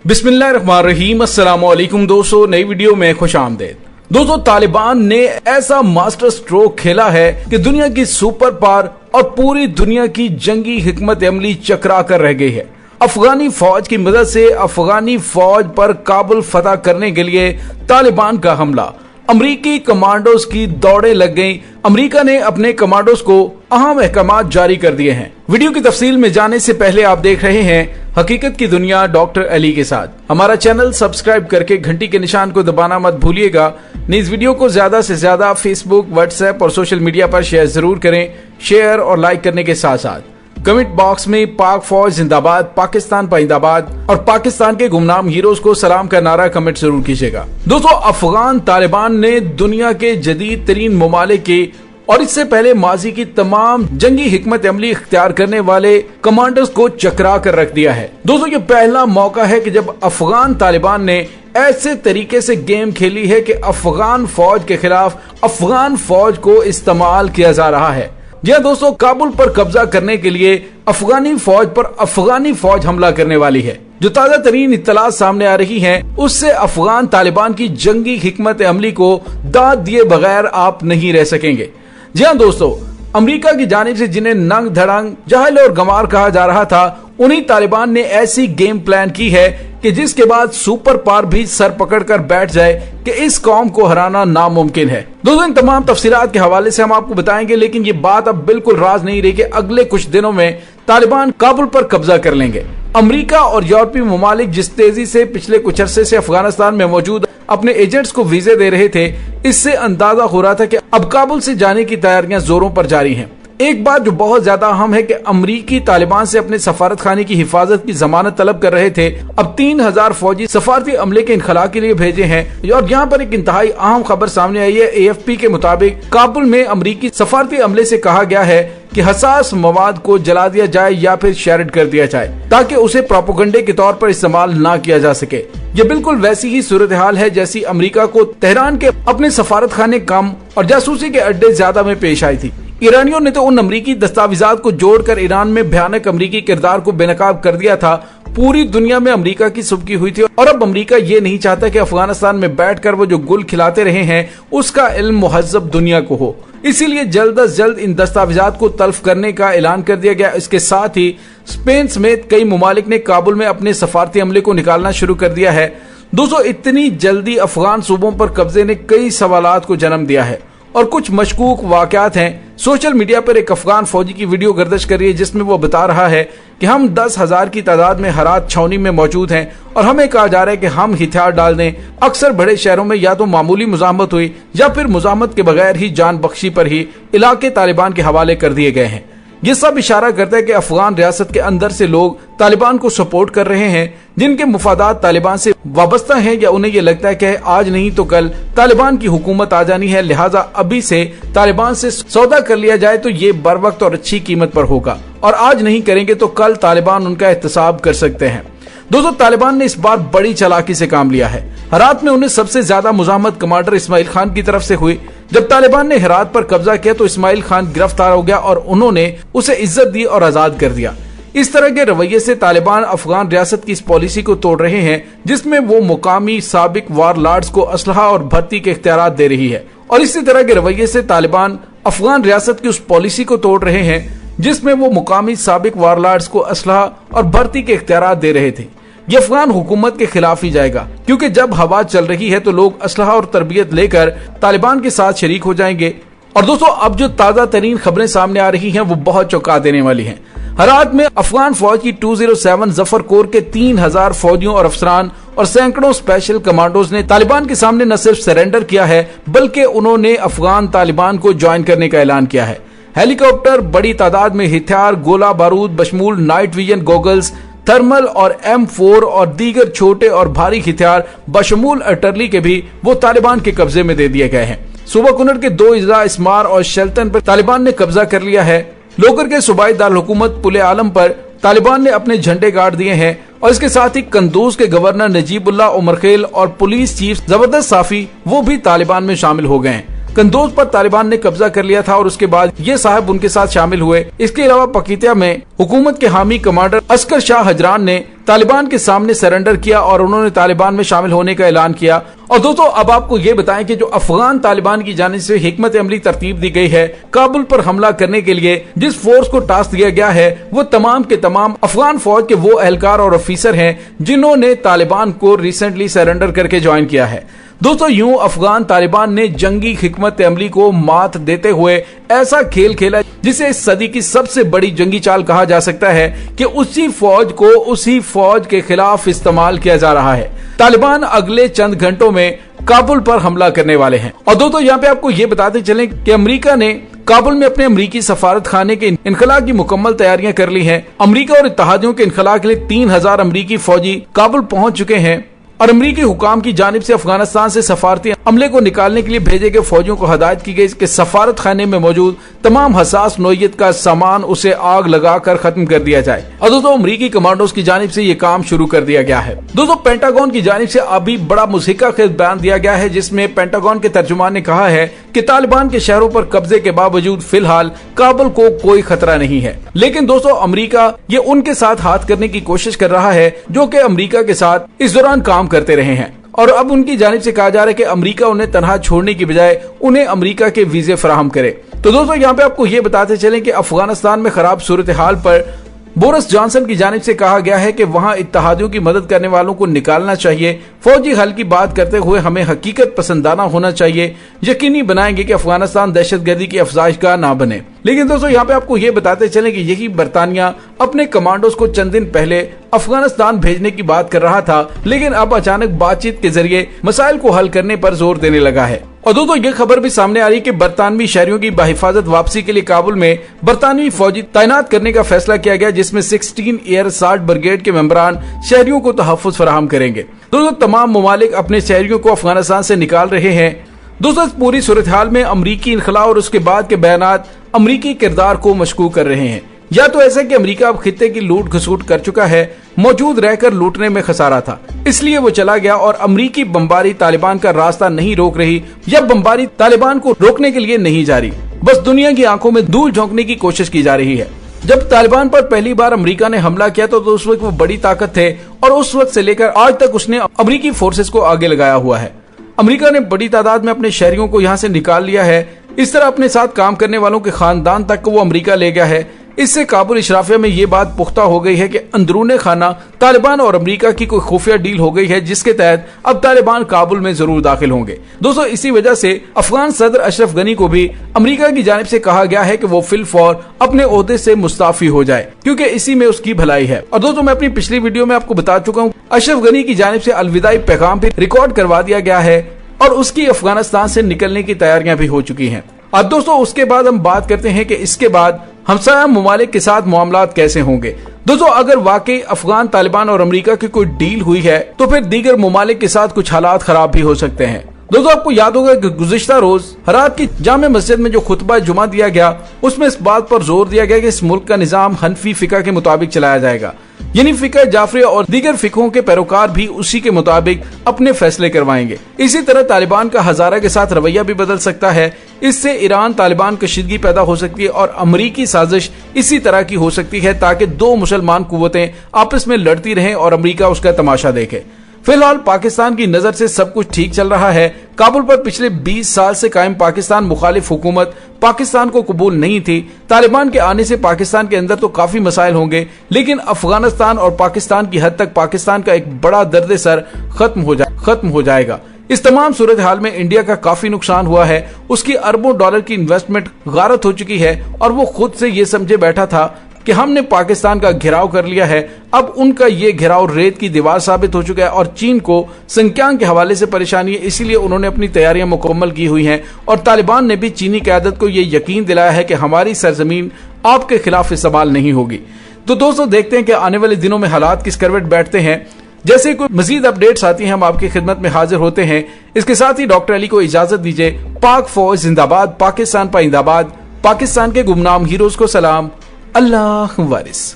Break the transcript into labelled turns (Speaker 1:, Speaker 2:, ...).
Speaker 1: बिस्मिल्लाहिर्रहमानिर्रहीम। अस्सलामुअलैकुम दोस्तों, नई वीडियो में खुश आमदेद। दोस्तों, तालिबान ने ऐसा मास्टर स्ट्रोक खेला है कि दुनिया की सुपर पावर और पूरी दुनिया की जंगी हिकमत अमली चकरा कर रह गई है। अफगानी फौज की मदद से अफगानी फौज पर काबुल फतह करने के लिए तालिबान का हमला, अमरीकी कमांडोज की दौड़ें लग गईं। अमरीका ने अपने कमांडोज को अहम अहकामात जारी कर दिए हैं। वीडियो की तफसील में जाने से पहले आप देख रहे हैं हकीकत की दुनिया डॉक्टर अली के साथ। हमारा चैनल सब्सक्राइब करके घंटी के निशान को दबाना मत भूलिएगा। इस वीडियो को ज्यादा से ज्यादा फेसबुक, व्हाट्सएप और सोशल मीडिया पर शेयर जरूर करें। शेयर और लाइक करने के साथ साथ कमेंट बॉक्स में पाक फौज जिंदाबाद, पाकिस्तान पाइंदाबाद और पाकिस्तान के गुमनाम हीरोज को सलाम का नारा कमेंट जरूर कीजिएगा। दोस्तों, अफगान तालिबान ने दुनिया के जदीद तरीन ममालिक के और इससे पहले माजी की तमाम जंगी हिकमत अमली इख्तियार करने वाले कमांडर्स को चकरा कर रख दिया है। दोस्तों, ये पहला मौका है कि जब अफगान तालिबान ने ऐसे तरीके से गेम खेली है कि अफगान फौज के खिलाफ अफगान फौज को इस्तेमाल किया जा रहा है। जी दोस्तों, काबुल पर कब्जा करने के लिए अफगानी फौज पर अफगानी फौज हमला करने वाली है। जो ताजा तरीन इत्तलात सामने आ रही हैं, उससे अफगान तालिबान की जंगी हिकमत अमली को दाद दिए बगैर आप नहीं रह सकेंगे। जी हाँ दोस्तों, अमेरिका की जानिब से जिन्हें नंग धड़ंग, जाहिल और गंवार कहा जा रहा था, उन्हीं तालिबान ने ऐसी गेम प्लान की है कि जिसके बाद सुपर पावर भी सर पकड़कर बैठ जाए कि इस कौम को हराना नामुमकिन है। दोस्तों, इन तमाम तफसीलात के हवाले से हम आपको बताएंगे, लेकिन ये बात अब बिल्कुल राज नहीं रही कि अगले कुछ दिनों में तालिबान काबुल पर कब्जा कर लेंगे। अमेरिका और यूरोपीय ममालिक जिस तेजी से पिछले कुछ अरसे से अफगानिस्तान में मौजूद अपने एजेंट्स को वीजे दे रहे थे, इससे अंदाजा हो रहा था कि अब काबुल से जाने की तैयारियां जोरों पर जारी हैं। एक बात जो बहुत ज्यादा अहम है कि अमरीकी तालिबान से अपने सफारत खाने की हिफाजत की जमानत तलब कर रहे थे। अब 3000 फौजी सफारती अमले के इनखला के लिए भेजे हैं। और यहाँ पर एक इंतहाई अहम खबर सामने आई है। AFP के मुताबिक काबुल में अमरीकी सफारती अमले से कहा गया है कि हसास मवाद को जला दिया जाए या फिर शेरिड कर दिया जाए ताकि उसे प्रोपेगेंडे के तौर पर इस्तेमाल ना किया जा सके। ये बिल्कुल वैसी ही सूरत हाल है जैसी अमेरिका को तेहरान के अपने सफारत खाने कम और जासूसी के अड्डे ज्यादा में पेश आई थी। ईरानियों ने तो उन अमरीकी दस्तावेजात को जोड़कर ईरान में भयानक अमरीकी किरदार को बेनकाब कर दिया था। पूरी दुनिया में अमरीका की सुबकी हुई थी और अब अमरीका ये नहीं चाहता कि अफगानिस्तान में बैठकर वो जो गुल खिलाते रहे हैं उसका इल्म मुहज्जब दुनिया को हो। इसीलिए जल्द अज जल्द इन दस्तावेजात को तल्फ करने का ऐलान कर दिया गया। इसके साथ ही स्पेन समेत कई ममालिक ने काबुल में अपने सफारती अमले को निकालना शुरू कर दिया है। दोस्तों, इतनी जल्दी अफगान सूबों पर कब्जे ने कई सवालात को जन्म दिया है और कुछ मशकूक वाकयात हैं। सोशल मीडिया पर एक अफगान फौजी की वीडियो गर्दिश कर रही है जिसमें वो बता रहा है कि हम 10,000 की तादाद में हरात छावनी में मौजूद हैं और हमें कहा जा रहा है कि हम हथियार डाल दें। अक्सर बड़े शहरों में या तो मामूली मुजाहमत हुई या फिर मुजाहमत के बगैर ही जान बख्शी पर ही इलाके तालिबान के हवाले कर दिए गए हैं। ये सब इशारा करता है कि अफगान रियासत के अंदर से लोग तालिबान को सपोर्ट कर रहे हैं जिनके मुफादात तालिबान से वाबस्ता हैं, या उन्हें ये लगता है कि आज नहीं तो कल तालिबान की हुकूमत आ जानी है, लिहाजा अभी से तालिबान से सौदा कर लिया जाए तो ये बर वक्त और अच्छी कीमत पर होगा और आज नहीं करेंगे तो कल तालिबान उनका एहतसाब कर सकते हैं। दोस्तों, तालिबान ने इस बार बड़ी चालाकी से काम लिया है। हेरात में उन्हें सबसे ज्यादा मुजाहमत कमांडर इस्माइल खान की तरफ से हुई। जब तालिबान ने हेरात पर कब्जा किया तो इस्माइल खान गिरफ्तार हो गया और उन्होंने उसे इज्जत दी और आजाद कर दिया। इस तरह के रवैये से तालिबान अफगान रियासत की इस पॉलिसी को तोड़ रहे हैं जिसमें वो मुकामी साबिक वारलॉर्ड्स को असलहा और भर्ती के इख्तियारात दे रही है। और इसी तरह के रवैये से तालिबान अफगान रियासत की उस पॉलिसी को तोड़ रहे हैं जिसमें वो मुकामी साबिक वारलॉर्ड्स को असलहा और भर्ती के इख्तियारात दे रहे थे। ये अफगान हुकूमत के खिलाफ ही जाएगा, क्योंकि जब हवा चल रही है तो लोग असलहा और तरबियत लेकर तालिबान के साथ शरीक हो जाएंगे। और दोस्तों, अब जो ताजा तरीन खबरें सामने आ रही हैं वो बहुत चौंका देने वाली हैं। हेरात में अफगान फौज की 207 जफर कोर के 3000 फौजियों और अफसरान और सैकड़ों स्पेशल कमांडोज ने तालिबान के सामने न सिर्फ सरेंडर किया है बल्कि उन्होंने अफगान तालिबान को ज्वाइन करने का ऐलान किया है। हेलीकॉप्टर, बड़ी तादाद में हथियार, गोला बारूद बशमूल नाइट विजन गॉगल्स, थर्मल और M4 और दीगर छोटे और भारी हथियार बशमूल अर्टलरी के भी वो तालिबान के कब्जे में दे दिए गए हैं। सूबा कुनर के 2 अजला इस्मार और शेल्टन पर तालिबान ने कब्जा कर लिया है। लोकर के सूबाई दारहुकूमत पुल आलम पर तालिबान ने अपने झंडे गाड़ दिए हैं और इसके साथ ही कंदूज के गवर्नर नजीबुल्लाह उमरखेल और पुलिस चीफ जबरदस्त साफी वो भी तालिबान में शामिल हो गए हैं। कंदोज पर तालिबान ने कब्जा कर लिया था और उसके बाद ये साहब उनके साथ शामिल हुए। इसके अलावा पकीतिया में हुकूमत के हामी कमांडर अस्कर शाह हजरान ने तालिबान के सामने सरेंडर किया और उन्होंने तालिबान में शामिल होने का ऐलान किया। और दोस्तों अब आपको ये बताएं कि जो अफगान तालिबान की जानिब से हिकमत अमली तरतीब दी गई है काबुल पर हमला करने के लिए, जिस फोर्स को टास्क दिया गया है वो तमाम के तमाम अफगान फौज के वो एहलकार और ऑफिसर हैं जिन्होंने तालिबान को रिसेंटली सरेंडर करके ज्वाइन किया है। दोस्तों यूं अफगान तालिबान ने जंगी हिकमत अमली को मात देते हुए ऐसा खेल खेला जिसे इस सदी की सबसे बड़ी जंगी चाल कहा जा सकता है कि उसी फौज को उसी फौज के खिलाफ इस्तेमाल किया जा रहा है। तालिबान अगले चंद घंटों में काबुल पर हमला करने वाले हैं। और दोस्तों यहाँ पे आपको ये बताते चलें कि अमेरिका ने काबुल में अपने अमरीकी सफारत खाने के इनखला की मुकम्मल तैयारियां कर ली हैं। अमरीका और इत्तहादियों के इनखला के लिए 3000 अमरीकी फौजी काबुल पहुंच चुके हैं और अमरीकी हुकाम की जानिब से अफगानिस्तान से सफारती अमले को निकालने के लिए भेजे गए फौजियों को हदायत की गई कि सफारत खाने में मौजूद तमाम हसास नोयत का सामान उसे आग लगाकर खत्म कर दिया जाए। और दोस्तों अमरीकी कमांडोज की जानिब से ये काम शुरू कर दिया गया है। दोस्तों पेंटागन की जानिब से अभी बड़ा मुज़हिका बयान दिया गया है जिसमें पेंटागन के तर्जुमान ने कहा है कि तालिबान के शहरों पर कब्जे के बावजूद फिलहाल काबुल को कोई खतरा नहीं है। लेकिन दोस्तों अमरीका ये उनके साथ हाथ करने की कोशिश कर रहा है जो कि अमरीका के साथ इस दौरान काम करते रहे हैं। और अब उनकी जानिब से कहा जा रहा है कि अमरीका उन्हें तनहा छोड़ने की बजाय उन्हें अमरीका के वीजे फराहम करे। तो दोस्तों यहाँ पे आपको ये बताते चलें कि अफगानिस्तान में खराब सूरत हाल पर बोरिस जॉनसन की जानिब से कहा गया है कि वहां इत्तहादियों की मदद करने वालों को निकालना चाहिए। फौजी हल की बात करते हुए हमें हकीकत पसंदाना होना चाहिए, यकीनी बनाएंगे कि अफगानिस्तान दहशतगर्दी की अफजाइशगाह ना बने। लेकिन दोस्तों यहाँ पे आपको ये बताते चलें कि यही बरतानिया अपने कमांडोज को चंद दिन पहले अफगानिस्तान भेजने की बात कर रहा था, लेकिन अब अचानक बातचीत के जरिए मसाइल को हल करने पर जोर देने लगा है। और दोस्तों ये खबर भी सामने आ रही है कि बरतानवी शहरियों की बाहिफाजत वापसी के लिए काबुल में बरतानवी फौजी तैनात करने का फैसला किया गया, जिसमें 16 एयर असाल्ट ब्रिगेड के मेंबरान शहरियों को तहफ्फुज़ फराहम करेंगे। दोस्तों तमाम ममालिक अपने शहरियों को अफगानिस्तान से निकाल रहे हैं। दोस्तों पूरी सूरत हाल में अमरीकी इनखला और उसके बाद के बयानात अमरीकी किरदार को मशकूक कर रहे हैं। या तो ऐसा कि अमेरिका अब खित्ते की लूट खसूट कर चुका है, मौजूद रहकर लूटने में खसारा था इसलिए वो चला गया और अमरीकी बमबारी तालिबान का रास्ता नहीं रोक रही या बमबारी तालिबान को रोकने के लिए नहीं जा रही, बस दुनिया की आंखों में धूल झोंकने की कोशिश की जा रही है। जब तालिबान पर पहली बार अमेरिका ने हमला किया तो उस वक्त वो बड़ी ताकत थे और उस वक्त से लेकर आज तक उसने अमरीकी फोर्सेस को आगे लगाया हुआ है। अमेरिका ने बड़ी तादाद में अपने शहरियों को यहाँ से निकाल लिया है। इस तरह अपने साथ काम करने वालों के खानदान तक को वो अमेरिका ले गया है। इससे काबुल इशराफिया में ये बात पुख्ता हो गई है कि अंदरूने खाना तालिबान और अमेरिका की कोई खुफिया डील हो गई है जिसके तहत अब तालिबान काबुल में जरूर दाखिल होंगे। दोस्तों इसी वजह से अफगान सदर अशरफ गनी को भी अमेरिका की जानिब से कहा गया है कि वो फिलफौर अपने ओहदे से मुस्ताफी हो जाए क्योंकि इसी में उसकी भलाई है। और दोस्तों मैं अपनी पिछली वीडियो में आपको बता चुका हूँ अशरफ गनी की जानिब से अलविदाई पैगाम भी रिकॉर्ड करवा दिया गया है और उसकी अफगानिस्तान से निकलने की तैयारियां भी हो चुकी हैं। अब दोस्तों उसके बाद हम बात करते हैं कि इसके बाद हमसाया ममालिक के साथ मामलात कैसे होंगे। दोस्तों अगर वाकई अफगान तालिबान और अमेरिका की कोई डील हुई है तो फिर दीगर ममालिक के साथ कुछ हालात खराब भी हो सकते हैं। दोस्तों आपको याद होगा कि गुज़िश्ता रोज हरात की जामे मस्जिद में जो खुतबा जुमा दिया गया उसमें इस बात पर जोर दिया गया कि इस मुल्क का निजाम हनफी फिका के मुताबिक चलाया जाएगा, यानी फिका जाफरी और दीगर फिकों के पैरोकार भी उसी के मुताबिक अपने फैसले करवाएंगे। इसी तरह तालिबान का हजारा के साथ रवैया भी बदल सकता है। इससे ईरान तालिबान कशीदगी पैदा हो सकती है और अमरीकी साजिश इसी तरह की हो सकती है ताकि दो मुसलमान कुव्वतें आपस में लड़ती रहें और अमरीका उसका तमाशा देखे। फिलहाल पाकिस्तान की नजर से सब कुछ ठीक चल रहा है। काबुल पर पिछले 20 साल से कायम पाकिस्तान मुखालिफ हुकूमत पाकिस्तान को कबूल नहीं थी। तालिबान के आने से पाकिस्तान के अंदर तो काफी मसाइल होंगे, लेकिन अफगानिस्तान और पाकिस्तान की हद तक पाकिस्तान का एक बड़ा दर्द सर खत्म हो जाएगा। इस तमाम सूरत हाल में इंडिया का काफी नुकसान हुआ है। उसकी अरबों डॉलर की इन्वेस्टमेंट गारत हो चुकी है और वो खुद से ये समझे बैठा था कि हमने पाकिस्तान का घेराव कर लिया है। अब उनका ये घेराव रेत की दीवार साबित हो चुका है और चीन को संख्यांक के हवाले से परेशानी है, इसीलिए उन्होंने अपनी तैयारियां मुकम्मल की हुई हैं और तालिबान ने भी चीनी क़यादत को ये यकीन दिलाया है कि हमारी सरजमीन आपके खिलाफ इस्तेमाल नहीं होगी। तो दोस्तों देखते हैं कि आने वाले दिनों में हालात किस करवट बैठते हैं। जैसे कोई मजीद अपडेट्स आती हैं हम आपकी खिदमत में हाजिर होते हैं। इसके साथ ही डॉक्टर अली को इजाजत दीजिए। पाक फौज जिंदाबाद, पाकिस्तान पाइंदाबाद, पाकिस्तान के गुमनाम हीरोज को सलाम, अल्लाह वारिस।